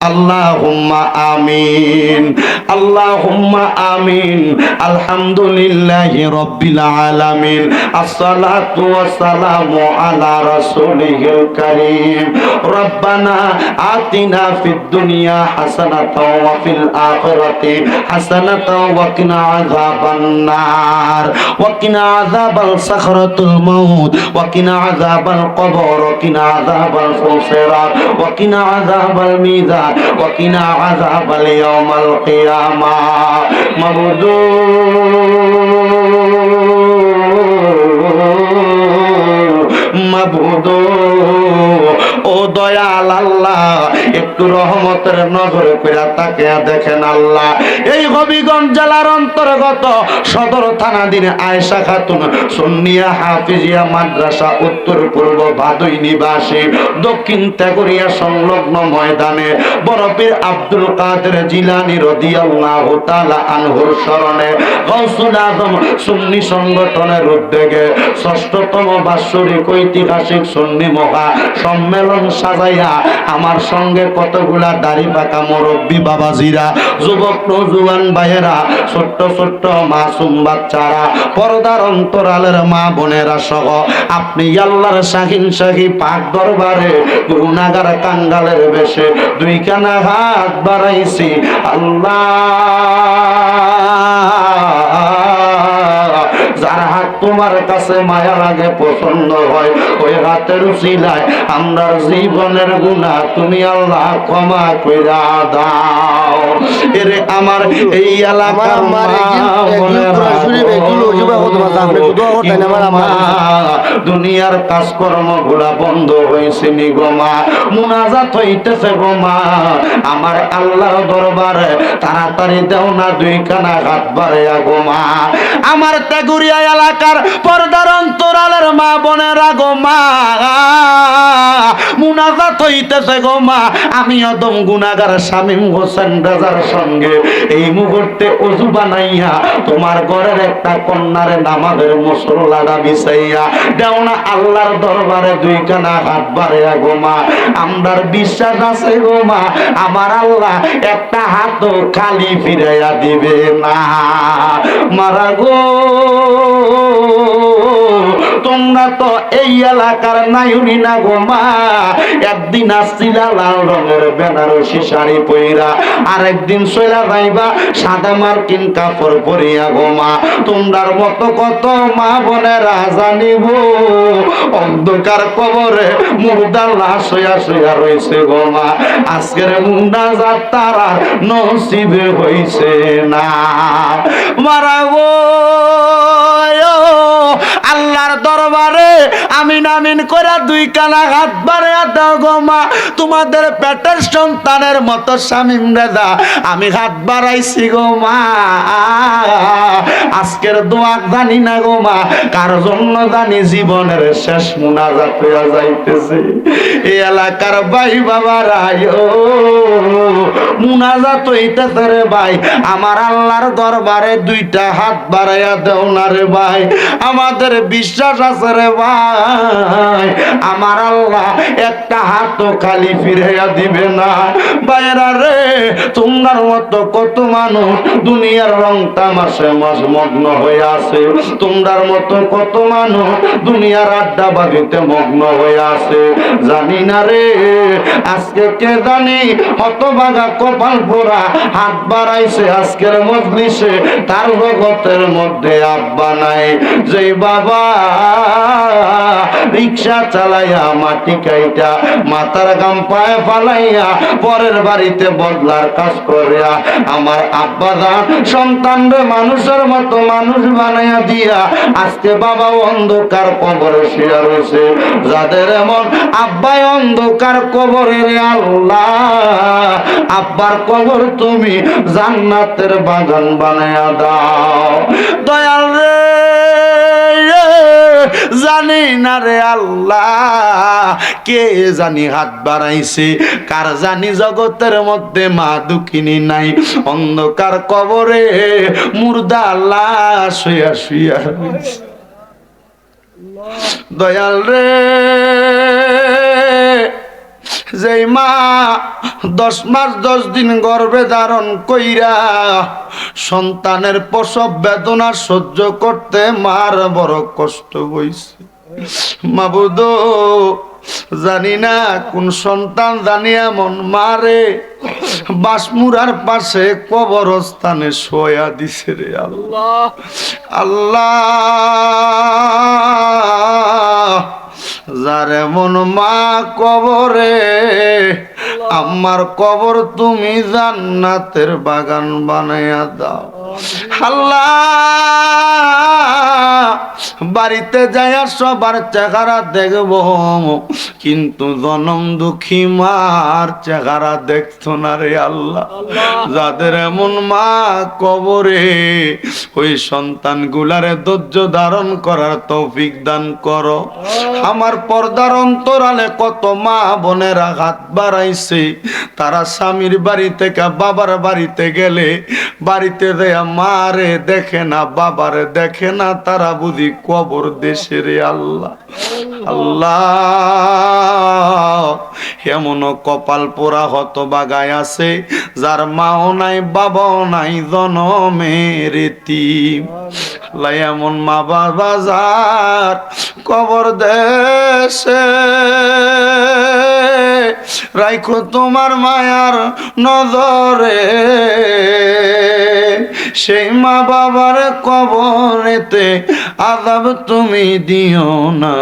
আল্লাহুম্মা আমিন, আল্লাহুম্মা আমিন। আলহামদুলিল্লাহি রাব্বিল আলামিন। আসসালাতু ওয়াসসালামু আলা রাসূলিল কারীম। রব্বানা আতিনা ফিদ দুনিয়া হাসানাতাও ওয়া ফিল আখিরাতি হাসানাতাও ওয়া কিনা আযাবান নার ওয়া কিনা আযাবাল সাখরাতুল মাউত ওয়া কিনা আযাবাল কবর ওয়া কিনা আযাবাল ফুসিরাত ওয়া কিনা আযাবাল মিজান وقنا عذاب اليوم القيامة মাবুদু ও দয়াল আল্লাহ, একটু রহমতের নজরে কইরা তাকিয়া দেখেন আল্লাহ। এই হবিগঞ্জ জেলার অন্তর্গত সদর থানাধীন আয়েশা খাতুন সুন্নিয়া হাফিজিয়া মাদ্রাসা উত্তর পূর্ব ভাদুই নিবাসী দক্ষিণ তেঘরিয়া সংলগ্ন ময়দানে বড় পীর আব্দুল কাদের জিলানী রাদিয়াল্লাহু তাআলা আনহুর স্মরণে গাউসুল আজম সুন্নি সংগঠনের উদ্যোগে ষষ্ঠতম বাৎসরিক ঐতিহাসিক সুন্নি মহা সম্মেলন সাজাইয়া আমার সঙ্গে কতগুলা দাড়ি পাকা মুরব্বী বাবাজিরা, যুবক নওজোয়ান ভাইয়েরা, ছোট্ট ছোট্ট মাসুম বাচ্চারা, পর্দার অন্তরালের মা বোনেরা সহ আপনি আল্লাহর শাহিন শাহী পাক দরবারে গুনাহগার কাঙ্গালের বেশে দুইখানা হাত বাড়াইছি আল্লাহ। যার হাত তোমার কাছে মায়া লাগে, পছন্দ হয়, ওই হাতের উসিলায় আমরার জীবনের গুনাহ তুমি আল্লাহ ক্ষমা কইরা দাও। এরে আমার এই এলাকার দুনিয়ার কাজকর্ম গুলা বন্ধ হয়েছে নি গো মা, মুনাজাত হইতেছে গো মা, আমার আল্লাহর দরবারে তাড়াতাড়ি দেও না দুইখানা হাত বাড়াইয়া গো মা। আমার তেঘরিয়া এলাকার পর্দার অন্তরালের মা বোনেরা গো মা, মুনাজাত হইতেছে গো মা। আমি অদম গুনাহগার শামীম হোসেন রাজার সঙ্গে এই মুহূর্তে ওযু বানাইয়া তোমার ঘরের একটা কন্যারে নামাজের মুসল্লাটা বিছাইয়া দেও না আল্লাহর দরবারে দুইখানা হাত বাড়াইয়া গো মা। আমরার বিশ্বাস আছে গো মা, আমার আল্লাহ একটা হাতও খালি ফিরাইয়া দিবে না। মারা গো তোমরা তো এই এলাকার নাইউনি না গো মা। একদিন আসছিলা লাল রঙের বেনারসি শাড়ি পইরা, আর একদিন সইলা যাইবা সাদা মার্কিন কাপড় পরিয়া গো মা। তোমরার মতো কত মা বোনেরা জানিব অন্ধকার কবরে মুর্দা লাশ হইয়া শুইয়া রইছে গো মা। আজকের মুনাজাত তারা নসিবে হইছে না। মারা গো আল্লাহর দরবারে আমিন আমিন করে দুইখানা হাত বাড়াইয়া দাও গো মা। তোমাদের পেটের সন্তানের মতো শামীম রেজা আমি হাত বাড়াইছি গো মা। আজকের দোয়া জানি না গো মা কার জন্য জানি জীবনের শেষ মুনাজাত হইয়া যাইতেছে। এই এলাকার ভাই বাবারা মুনাজাত হইতেছে রে ভাই, আমার আল্লাহর দরবারে দুইটা হাত বাড়াইয়া দেও না রে ভাই। আমাদের বিশ্বাস আছে রে ভাই, আমার আল্লাহ একটা হাতও খালি ফিরাইয়া দিবে না। ভাইরা রে, তোমার মতো কত মানুষ দুনিয়ার রং তামাশে মগ্ন হয়ে আছে, তোমরার মতো কত মানুষ দুনিয়ার আড্ডা বাজিতে মগ্ন হয়ে আছে। জানি না রে আজকে কে জানি হতভাগা কপাল পোড়া হাত বাড়াইছে আজকের মজলিসে, তার জগতের মধ্যে আব্বা নাই। যে বাবা রিক্সা চালাইয়া মাটি কাইটা মাথার গাম পায়ে ফালাইয়া পরের বাড়িতে বদলার কাজ করিয়া আমার আব্বা দান সন্তানরে মানুষের মতো মানুষ বানাইয়া দিয়া আজকে বাবা অন্ধকার কবরে শুয়ে রয়েছে। যাদের এমন আব্বাই অন্ধকার কবরে রে আল্লাহ, আব্বার কবর তুমি জান্নাতের বাগান বানাইয়া দাও দয়াল রে। জানি না রে আল্লাহ কে জানি হাত বাড়াইছে, কার জানি জগতের মধ্যে মা দুঃখিনী নাই, অন্ধকার কবরে মুর্দা লাশ শুয়া শুয়া দয়াল রে যেই মা 10 মাস 10 দিন গর্ভে ধারণ কইরা সন্তানের প্রসব বেদনা সহ্য করতে মার বড় কষ্ট হইছে। মাবুদ জানি না কোন সন্তান জানি এমন মারে বাসমুরার পাশে কবরস্থানে শোয়া দিছে রে আল্লাহ। আল্লাহ যার এমন মা কবরে, আমার কবর তুমি জান্নাতের বাগান বানাইয়া দাও। আল্লাহ বাড়িতে যাইয়া সবার চেহারা দেখব, কিন্তু জনম দুঃখী মার চেহারা দেখতো না রে আল্লাহ। যাদের এমন মা কবরে, ওই সন্তান গুলারে ধৈর্য ধারণ করার তৌফিক দান করো। আমার পর্দার অন্তরালে কত মা বোনেরা হাত বাড়াইছে, তারা স্বামীর বাড়ি থেকে বাবার বাড়িতে গেলে বাড়িতে দেয়া মারে দেখে না, বাবারে দেখে না, তারা বুঝি কবর দেশে রে আল্লাহ। আল্লাহ এমনও কপাল পোড়া হতভাগায় আছে যার মাও নাই বাবাও নাই, জনমের এতিম। আল্লাহ এমন মা বাবা যার কবর দেশে রাইখো তোমার মায়ার নজরে, সেই মা বাবার কবরেতে আযাব তুমি দিও না।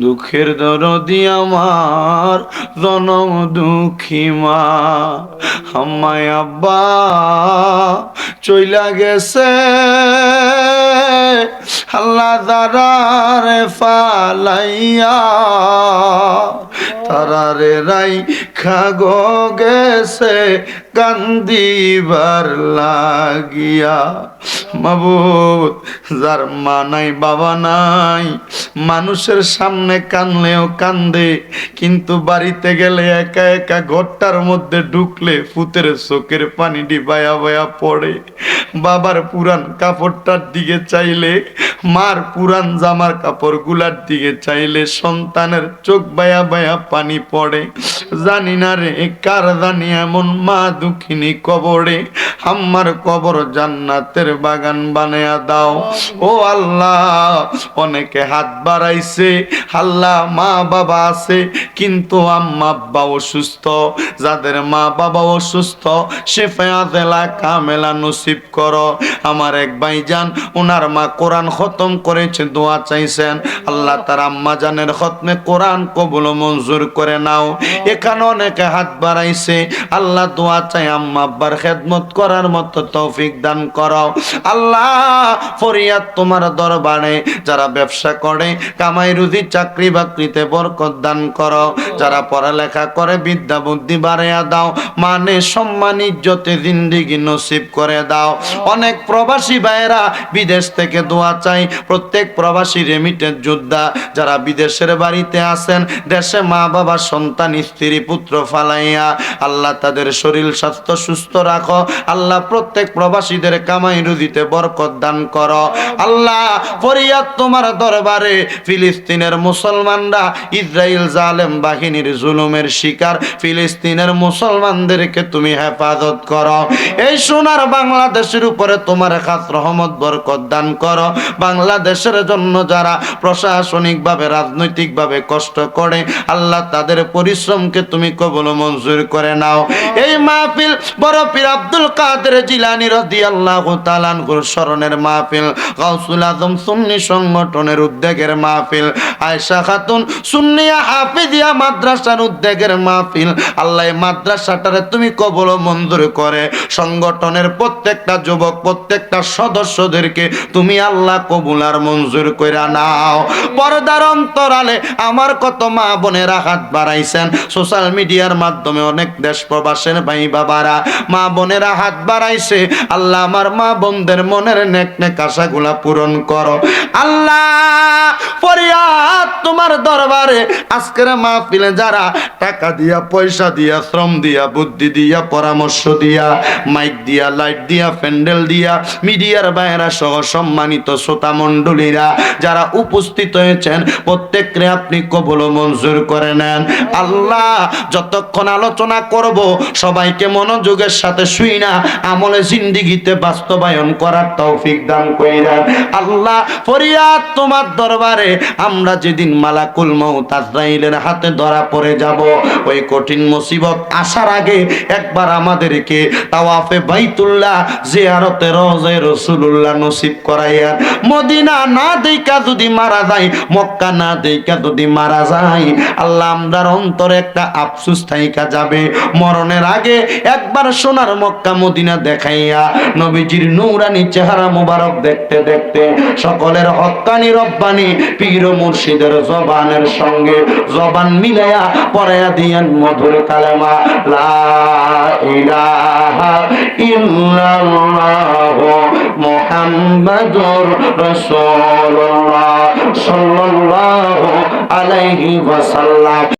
দুঃখের দরদি আমার জনম দুঃখী মা, আম্মায় আব্বা চইলা গেছে আল্লাহ দারারে ফালাইয়া, তারারে রাই খাগো গেছে কান্দিবার লাগিয়া। মাবুদ যার মা নাই বাবা নাই, মানুষের সামনে কানলেও কান্দে, কিন্তু বাড়িতে গেলে একা একা ঘরটার মধ্যে ঢুকলে ফুতের চোখের পানি ডিবায়া বায়া পড়ে। বাবার পুরান কাপড়টার দিকে চাইলে, মার পুরান জামার কাপড় গুলার দিকে চাইলে সন্তানের চোখ বায়া বায়া পানি পড়ে। জানি না রে কার জানি এমন মা দুঃখিনী কবরে, আমার কবর জান্নাতের বাগান বানায়া দাও। ও আল্লাহ অনেকে হাত বাড়াইছে, আল্লাহ মা বাবা আছে কিন্তু আম্মা আব্বা অসুস্থ, যাদের মা বাবা অসুস্থ শিফা দিলা কামেলা নসিব করো। আমার এক ভাইজান ওনার মা কোরআন খতম করেছে, দোয়া চাইছেন, আল্লাহ তার আম্মা জানের খতমে কোরআন কবুল মঞ্জুর করে নাও। এখানে অনেকে হাত বাড়াইছে, আল্লাহ দোয়া চাই আম্মা আব্বার খেদমত করার মতো তৌফিক দান করো। আল্লাহ ফরিয়াদ তোমার দরবারে, যারা ব্যবসা করে কামাই রুজি চাকরি বাকরিতে বরকত দান করো, যারা পড়ালেখা করে বিদ্যা বুদ্ধি বাড়াইয়া দাও, মানে সম্মান ইজ্জতে জিন্দেগি নসিব করে দাও। অনেক প্রবাসী ভাইয়েরা বিদেশ থেকে দোয়া চাই, প্রত্যেক প্রবাসী রেমিটেন্স যোদ্ধা যারা বিদেশের বাড়িতে আছেন, দেশে মা বাবা সন্তান স্ত্রী পুত্র ফালাইয়া, আল্লাহ তাদের শরীর স্বাস্থ্য সুস্থ রাখো। আল্লাহ প্রত্যেক প্রবাসীদের কামাই রুজিতে বরকত দান করো। আল্লাহ ফরিয়াদ তোমার দরবারে, ফিলিস্তিনের মুসলমানরা ইসরাইল জালেম বাহিনীর জুলুমের শিকার, ফিলিস্তিনের মুসলমানদেরকে তুমি হেফাজত করো। এই সোনার বাংলাদেশের উপরে তোমার খাস রহমত বরকত দান করো। বাংলাদেশের জন্য যারা প্রশাসনিকভাবে রাজনৈতিকভাবে কষ্ট করে, আল্লাহ তাদের পরিশ্রমকে তুমি কবুল মঞ্জুর করে নাও। এই মাহফিল বড় পীর আব্দুল কাদের জিলানী রাদিয়াল্লাহু তাআলা আনহুর স্মরণের মাহফিল, গাউসুল আজম সুন্নি সংগঠনের উদ্যোগের মাহফিল, আয়েশা খাতুন সুন্নিয়া হাফিজিয়া মাদ্রাসার উদ্যোগের মাহফিল। আল্লাহ এই মাদ্রাসাটারে তুমি কবুল মঞ্জুর করে সংগঠনের প্রত্যেকটা যুবক প্রত্যেকটা সদস্যদেরকে তুমি আল্লাহ কবুল আর মঞ্জুর করে নাও। পর্দার অন্তরালে আমার কত মা বোনেরা হাত বাড়াইছেন, সোশ্যাল মিডিয়ার মাধ্যমে অনেক দেশ প্রবাসের ভাই বাবারা মা বোনেরা হাত বাড়াইছে। আল্লাহ আমার মা বোনদের মনের নেক নেক আশাগুলা পূরণ করো। আল্লাহ ফরিয়াদ তোমার দরবারে আজকের মাহফিলে যারা টাকা দিয়া, পয়সা দিয়া, শ্রম দিয়া, বুদ্ধি দিয়া, পরামর্শ দিয়া, মাইক দিয়া, লাইট দিয়া, প্যান্ডেল দিয়া, মিডিয়ার বাইরা সহ সম্মানিত শ্রোতা মণ্ডলীরা যারা উপস্থিত হয়েছেন প্রত্যেককে আপনি কবুল ও মঞ্জুর করে নেন। আল্লাহ যতক্ষণ আলোচনা করব সবাইকে মনোযোগের সাথে শুই না আমলে জিন্দিগিতে বাস্তবায়ন করার তৌফিক দান কইরেন। আল্লাহ ফরিয়াদ তোমার দরবারে আমরা যেদিন মালাকুল মউত আজরাইলের হাতে ধরা পড়ে যাব, ওই কঠিন মুসিবত আসার আগে একবার আমাদেরকে তাওয়াফে বাইতুল্লাহ জিয়ারতে রওজা রাসূলুল্লাহ নসিব করাইয়া। মদিনা না দেইকা যদি মারা যায়, মক্কা না দেইকা যদি মারা যায়, আল্লাহ আমরার অন্তরে একটা আফসোস থাইকা যাবে। মরণের আগে একবার সোনার মক্কা মদিনা দেখাইয়া নবীজির নূরানি চেহারা মুবারক দেখতে দেখতে সকলের হক্কানি রব্বানি পীর ও মুর্শিদের জবানের সঙ্গে জবান মিলাইয়া পড়াইয়া দিয়েন মধুর কালেমা লা ইলাহা ইল্লাল্লাহু মুহাম্মাদুর রাসূলুল্লাহ সাল্লাল্লাহু আলাইহি ওয়াসাল্লাম।